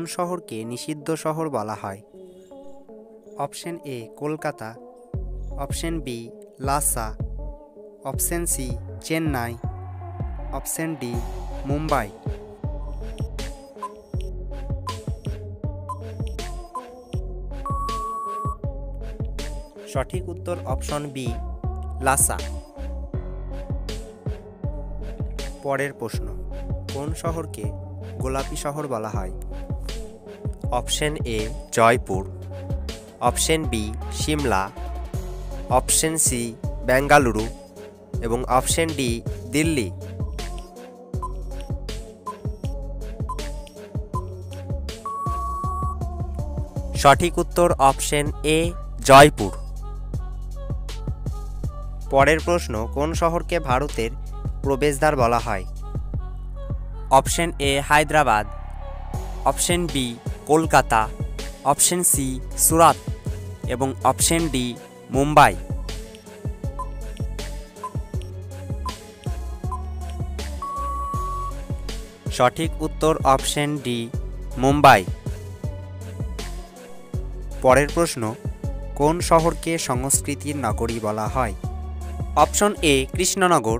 কোন শহরকে নিষিদ্ধ শহর বলা হয়? Option A Kolkata, option B Lhasa, option C Chennai, option D Mumbai. সঠিক উত্তর অপশন বি লাসা। পরের প্রশ্ন, কোন শহরকে গোলাপি শহর বলা হয়? Option A Jaipur, option B Shimla, option C Bengaluru এবং অপশন ডি দিল্লি। সঠিক উত্তর অপশন এ জয়পুর। পরের প্রশ্ন, কোন শহরকে ভারতের প্রবেশদ্বার বলা হয়? Option A Hyderabad, option B Kolkata, option C Surat এবং অপশন ডি মুম্বাই। সঠিক উত্তর অপশন ডি মুম্বাই। পরের প্রশ্ন, কোন শহরকে সংস্কৃতির নগরী বলা হয়? Option A Krishnanagar,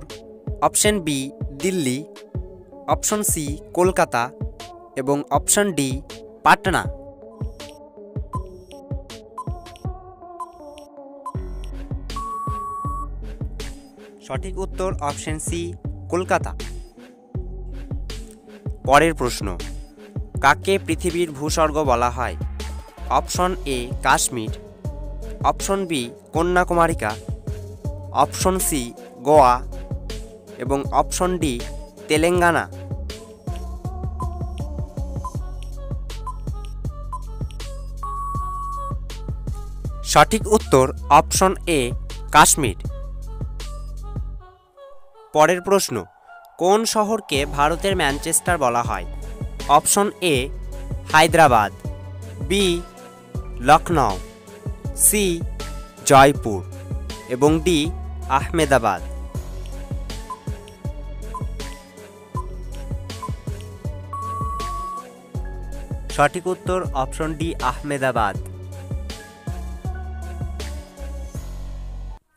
option B Delhi, option C Kolkata এবং অপশন ডি পাটনা। সঠিক উত্তর অপশন সি কলকাতা। পরের প্রশ্ন, কাকে পৃথিবীর ভূস্বর্গ বলা হয়? Option A Kashmir, option B Kanyakumarika, option C Goa এবং অপশন ডি তেলেঙ্গানা। সঠিক উত্তর অপশন এ কাশ্মীর। পরের প্রশ্ন, কোন শহরকে ভারতের ম্যানচেস্টার বলা হয়? Option A Hyderabad, B Lucknow, C Jaipur এবং ডি আহমেদাবাদ। সঠিক উত্তর অপশন ডি আহমেদাবাদ।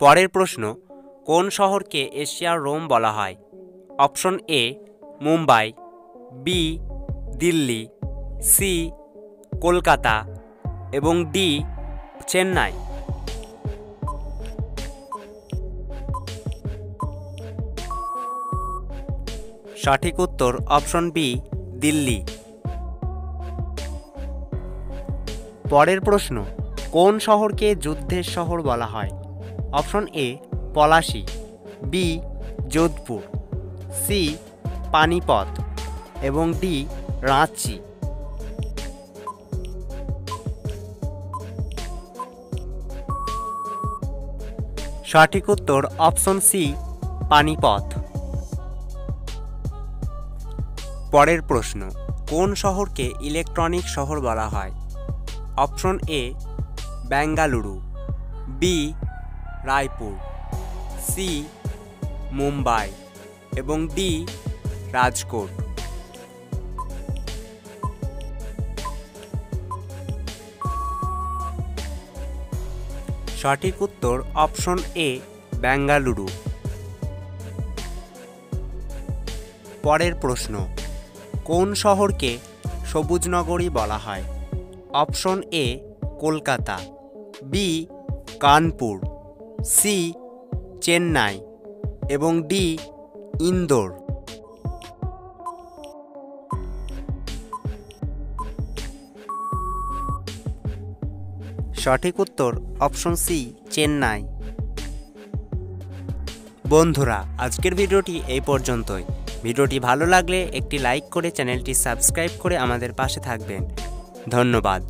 পরের প্রশ্ন, কোন শহরকে এশিয়ার রোম বলা হয়? Option A Mumbai, B Delhi, C Kolkata এবং ডি চেন্নাই। সঠিক উত্তর অপশন বি দিল্লি। পরের প্রশ্ন, কোন শহরকে যুদ্ধের শহর বলা হয়? Option A Palashi, B Jodhpur, C Panipat এবং ডি রাঁচি। সঠিক উত্তর অপশন সি পানিপথ। পরের প্রশ্ন, কোন শহরকে ইলেকট্রনিক শহর বলা হয়? Option A Bengaluru, B Raipur, C Mumbai এবং ডি রাজকোট। সঠিক উত্তর অপশন এ বেঙ্গালুরু। পরের প্রশ্ন, কোন শহরকে সবুজ নগরী বলা হয়? Option A Kolkata, B Kanpur, C Chennai এবং ডি ইন্দোর। সঠিক উত্তর অপশন সি চেন্নাই। বন্ধুরা, আজকের ভিডিওটি এই পর্যন্তই। ভিডিওটি ভালো লাগলে একটি লাইক করে চ্যানেলটি সাবস্ক্রাইব করে আমাদের পাশে থাকবেন। ধন্যবাদ।